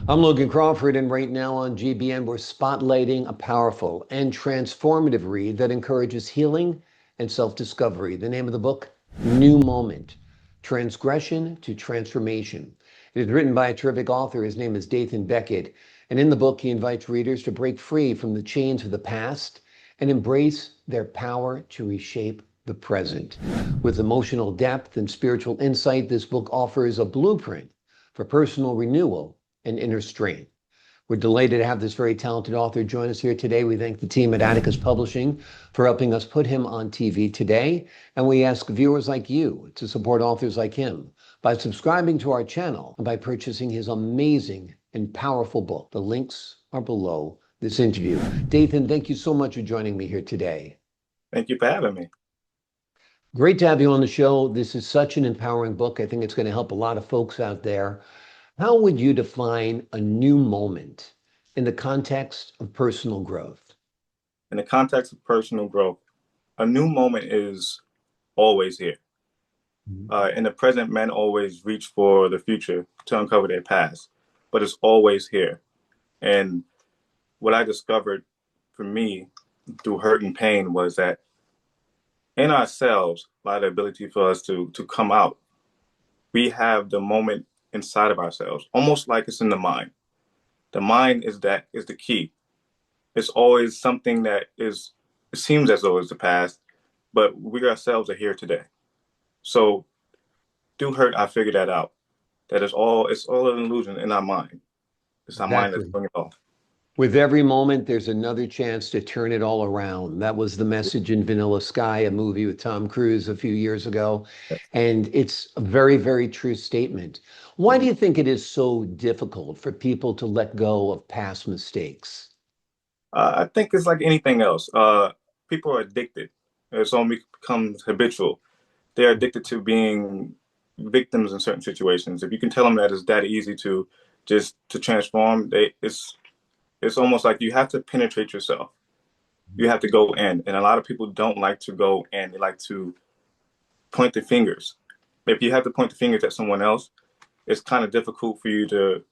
I'm Logan Crawford, and right now on GBN, we're spotlighting a powerful and transformative read that encourages healing and self-discovery. The name of the book, New Moment, Transgression to Transformation. It is written by a terrific author. His name is Dathan Beckett. And in the book, he invites readers to break free from the chains of the past and embrace their power to reshape the present. With emotional depth and spiritual insight, this book offers a blueprint for personal renewal and inner strength. We're delighted to have this very talented author join us here today. We thank the team at Atticus Publishing for helping us put him on TV today. And we ask viewers like you to support authors like him by subscribing to our channel and by purchasing his amazing and powerful book. The links are below this interview. Dathan, thank you so much for joining me here today. Thank you for having me. Great to have you on the show. This is such an empowering book. I think it's going to help a lot of folks out there. How would you define a new moment in the context of personal growth? In the context of personal growth, a new moment is always here. In the present, men always reach for the future to uncover their past, but it's always here. And what I discovered for me through hurt and pain was that in ourselves lie the ability for us to come out. We have the moment inside of ourselves, almost like it's in the mind. The mind is the key. It's always something that is, it seems as though it's the past, but we ourselves are here today. So through hurt, I figured that out. That it's all an illusion in our mind. It's our mind that's Exactly. doing it all. With every moment, there's another chance to turn it all around. That was the message in Vanilla Sky, a movie with Tom Cruise a few years ago. And it's a very, very true statement. Why do Mhm. you think it is so difficult for people to let go of past mistakes? I think it's like anything else. People are addicted. It's almost becomes habitual. They're addicted to being victims in certain situations. If you can tell them that it's that easy to just to transform, it's almost like you have to penetrate yourself. You have to go in, and a lot of people don't like to go in. They like to point the fingers. If you have to point the fingers at someone else, it's kind of difficult for you to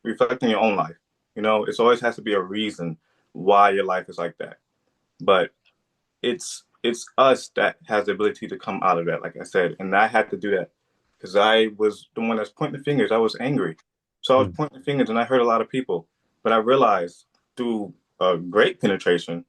reflect on your own life. It always has to be a reason why your life is like that. But it's us that has the ability to come out of that, like I said. And I had to do that because I was the one that's pointing fingers. I was angry. So I was Mm. pointing fingers and I hurt a lot of people. But I realized through great penetration,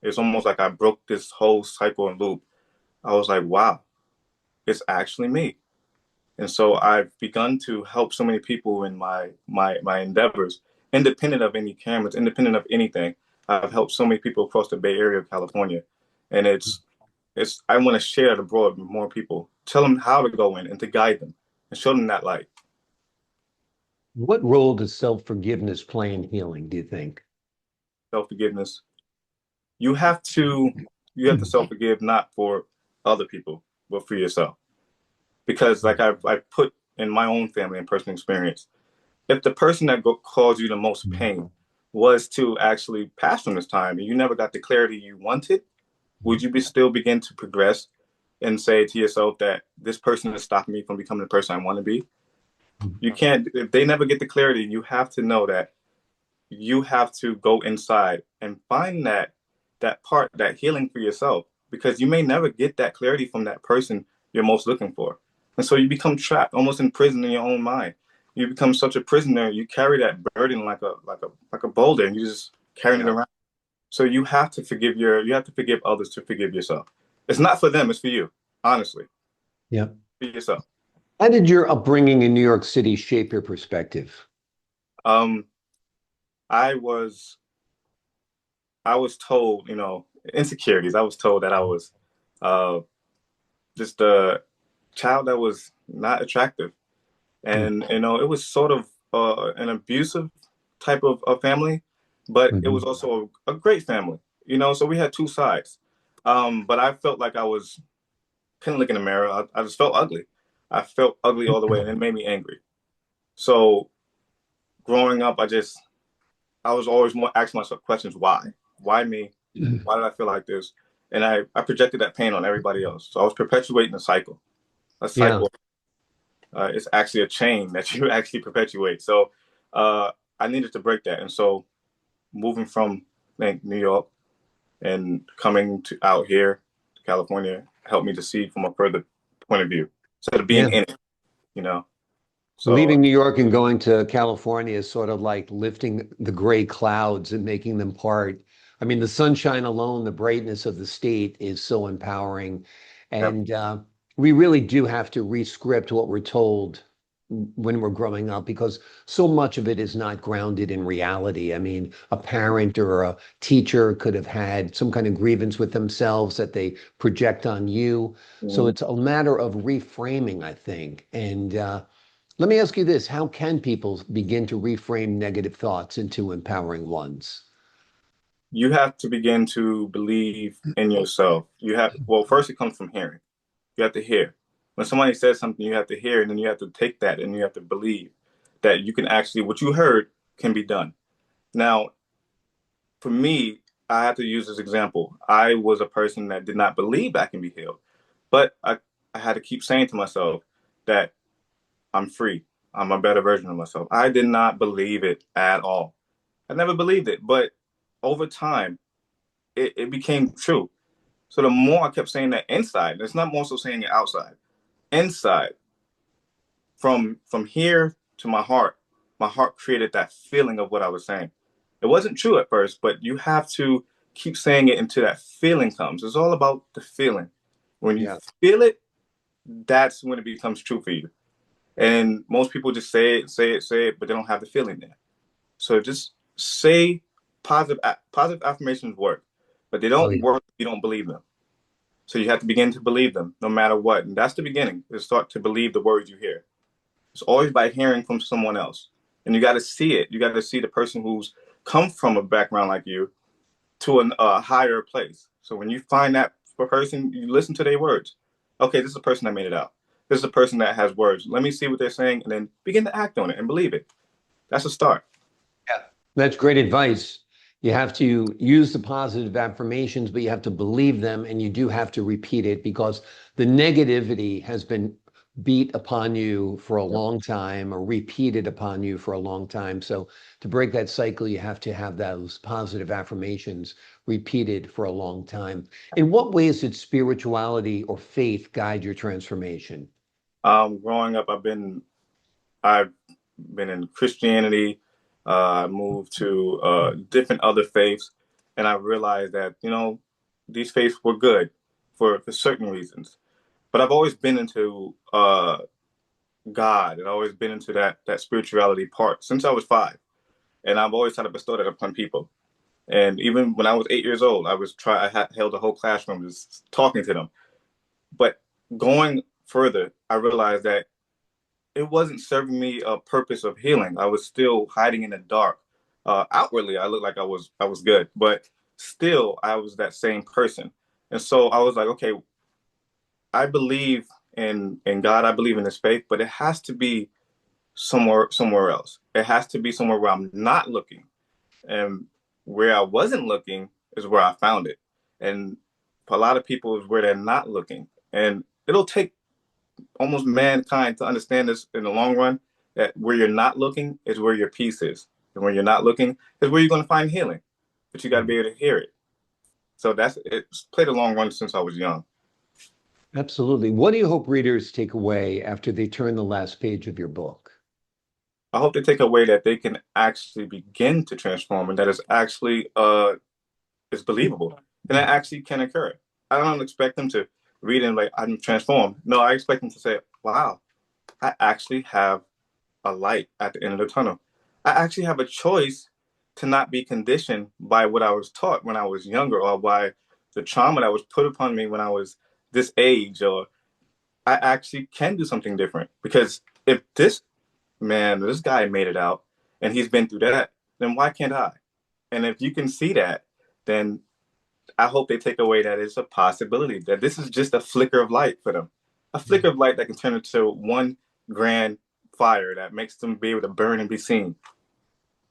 it's almost like I broke this whole cycle and loop. I was like, wow, it's actually me. And so I've begun to help so many people in my endeavors, independent of any cameras, independent of anything. I've helped so many people across the Bay Area of California, and it's I want to share it abroad with more people, tell them how to go in and to guide them and show them that light. What role does self-forgiveness play in healing, do you think? Self forgiveness. You have to you have to self forgive not for other people, but for yourself. Because like I put in my own family and personal experience, if the person that caused you the most pain was to actually pass from this time and you never got the clarity you wanted, would you still begin to progress and say to yourself that this person is stopping me from becoming the person I want to be? You can't, if they never get the clarity, you have to know that you have to go inside and find that part, that healing for yourself, because you may never get that clarity from that person you're most looking for. And so you become trapped, almost in prison in your own mind. You become such a prisoner, you carry that burden like a boulder and you just carrying it Yeah. around. So you have to forgive others to forgive yourself. It's not for them, it's for you, honestly. Yeah. For yourself. How did your upbringing in New York City shape your perspective? Um, I was I was told, insecurities. I was told that I was uh just a child that was not attractive. And it was sort of an abusive type of family, but it was Mhm. also a great family. So we had two sides. But I felt like I was couldn't look in the mirror. I just felt ugly. I felt ugly all the way, and it made me angry. So growing up, I was always more asking myself questions: why me? Why did I feel like this? And I projected that pain on everybody else. So I was perpetuating a cycle. A Yeah. cycle is actually a chain that you actually perpetuate. So I needed to break that. And so moving from like, New York and coming to out here to California helped me to see from a further point of view instead of being Yeah. in it, you know. So Leaving New York and going to California is sort of like lifting the gray clouds and making them part. I mean, the sunshine alone, the brightness of the state is so empowering. yeah, And we really do have to re-script what we're told when we're growing up because so much of it is not grounded in reality. I mean, a parent or a teacher could have had some kind of grievance with themselves that they project on you. So mhm. it's a matter of reframing, I think. And let me ask you this. How can people begin to reframe negative thoughts into empowering ones? You have to begin to believe in yourself. You have, well, first it comes from hearing. You have to hear. When somebody says something, you have to hear, and then you have to take that and you have to believe that you can actually, what you heard can be done. Now, for me, I have to use this example. I was a person that did not believe I can be healed, but I had to keep saying to myself that I'm free. I'm a better version of myself. I did not believe it at all. I never believed it, but over time, it became true. So the more I kept saying that inside, it's not more so saying it outside. Inside, from here to my heart created that feeling of what I was saying. It wasn't true at first, but you have to keep saying it until that feeling comes. It's all about the feeling. When you Yeah. feel it, that's when it becomes true for you. And most people just say it, say it, say it, but they don't have the feeling there. So just say positive affirmations work, but they Oh, don't yeah. work if you don't believe them. So you have to begin to believe them no matter what. And that's the beginning, is start to believe the words you hear. It's always by hearing from someone else. And you got to see it. You got to see the person who's come from a background like you to a higher place. So when you find that person, you listen to their words. Okay, this is a person that made it out. This is a person that has words. Let me see what they're saying and then begin to act on it and believe it. That's a start. Yeah. That's great advice. You have to use the positive affirmations, but you have to believe them and you do have to repeat it because the negativity has been beat upon you for a Yep. long time or repeated upon you for a long time. So to break that cycle, you have to have those positive affirmations repeated for a long time. In what ways did spirituality or faith guide your transformation? Growing up, I've been in Christianity. I moved to different other faiths, and I realized that these faiths were good for certain reasons. But I've always been into God, and always been into that spirituality part since I was 5, and I've always tried to bestow that upon people. And even when I was 8 years old, held a whole classroom just talking to them. But going further, I realized that it wasn't serving me a purpose of healing. I was still hiding in the dark. Outwardly, I looked like I was good, but still, I was that same person. And so I was like, okay, I believe in God. I believe in this faith, but it has to be somewhere else. It has to be somewhere where I'm not looking, and where I wasn't looking is where I found it. And for a lot of people, is where they're not looking, and it'll take almost mankind to understand this in the long run, that where you're not looking is where your peace is. And where you're not looking is where you're going to find healing. But you got to be able to hear it. So it's played a long run since I was young. Absolutely. What do you hope readers take away after they turn the last page of your book? I hope they take away that they can actually begin to transform and that it's believable and that actually can occur. I don't expect them to read and like I'm transformed. No, I expect them to say, wow, I actually have a light at the end of the tunnel. I actually have a choice to not be conditioned by what I was taught when I was younger or by the trauma that was put upon me when I was this age, or I actually can do something different. Because if this guy made it out and he's been through that, then why can't I? And if you can see that, then I hope they take away that it's a possibility, that this is just a flicker of light for them. A flicker of light that can turn into one grand fire that makes them be able to burn and be seen.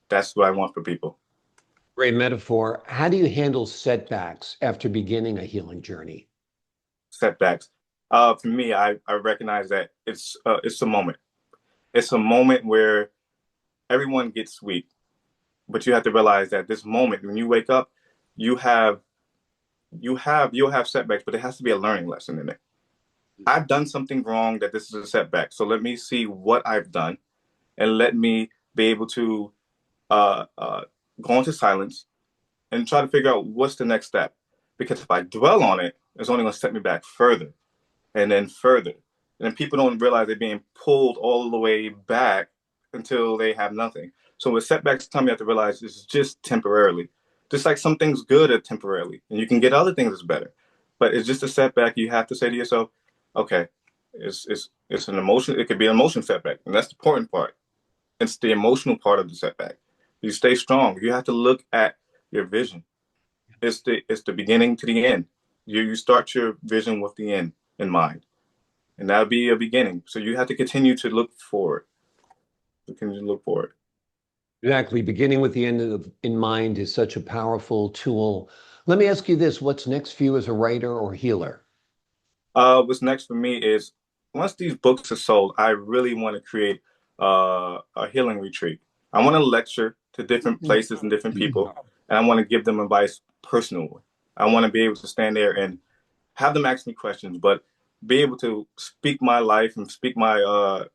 That's what I want for people. Great metaphor. How do you handle setbacks after beginning a healing journey? Setbacks. For me, I recognize that it's a moment. It's a moment where everyone gets weak, but you have to realize that this moment when you wake up, you have you'll have setbacks, but it has to be a learning lesson in it. I've done something wrong that this is a setback. So let me see what I've done and let me be able to uh, uh, go into silence and try to figure out what's the next step. Because if I dwell on it, it's only going to set me back further and then further. And then people don't realize they're being pulled all the way back until they have nothing. So with setbacks come, you have to realize this is just temporarily. Just like some things good are temporarily, and you can get other things that's better. But it's just a setback. You have to say to yourself, okay, it's an emotion. It could be an emotion setback, and that's the important part. It's the emotional part of the setback. You stay strong. You have to look at your vision. It's the beginning to the end. You start your vision with the end in mind, and that'll be a beginning. So you have to continue to look forward. Continue to look forward. Exactly. Beginning with the in mind is such a powerful tool. Let me ask you this. What's next for you as a writer or healer? What's next for me is once these books are sold, I really want to create a healing retreat. I want to lecture to different places and different people, and I want to give them advice personally. I want to be able to stand there and have them ask me questions, but be able to speak my life and speak my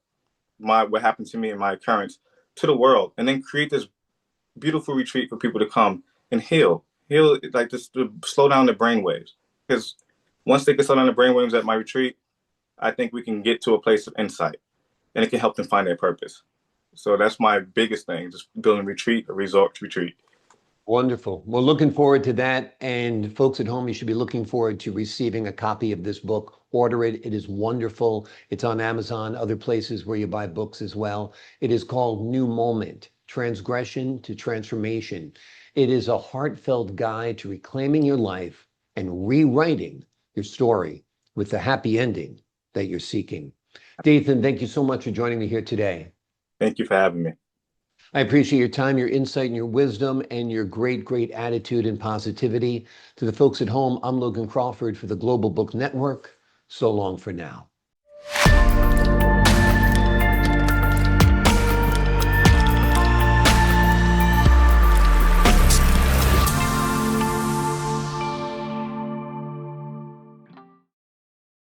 what happened to me and my occurrence to the world, and then create this beautiful retreat for people to come and heal like this to slow down the brain waves. Because once they can slow down the brain waves at my retreat, I think we can get to a place of insight, and it can help them find their purpose. So that's my biggest thing: just building a retreat, a resort retreat. Wonderful. Well, looking forward to that. And folks at home, you should be looking forward to receiving a copy of this book. Order it. It is wonderful. It's on Amazon, other places where you buy books as well. It is called New Moment, Transgression to Transformation. It is a heartfelt guide to reclaiming your life and rewriting your story with the happy ending that you're seeking. Dathan, thank you so much for joining me here today. Thank you for having me. I appreciate your time, your insight, and your wisdom, and your great, great attitude and positivity. To the folks at home, I'm Logan Crawford for the Global Book Network. So long for now.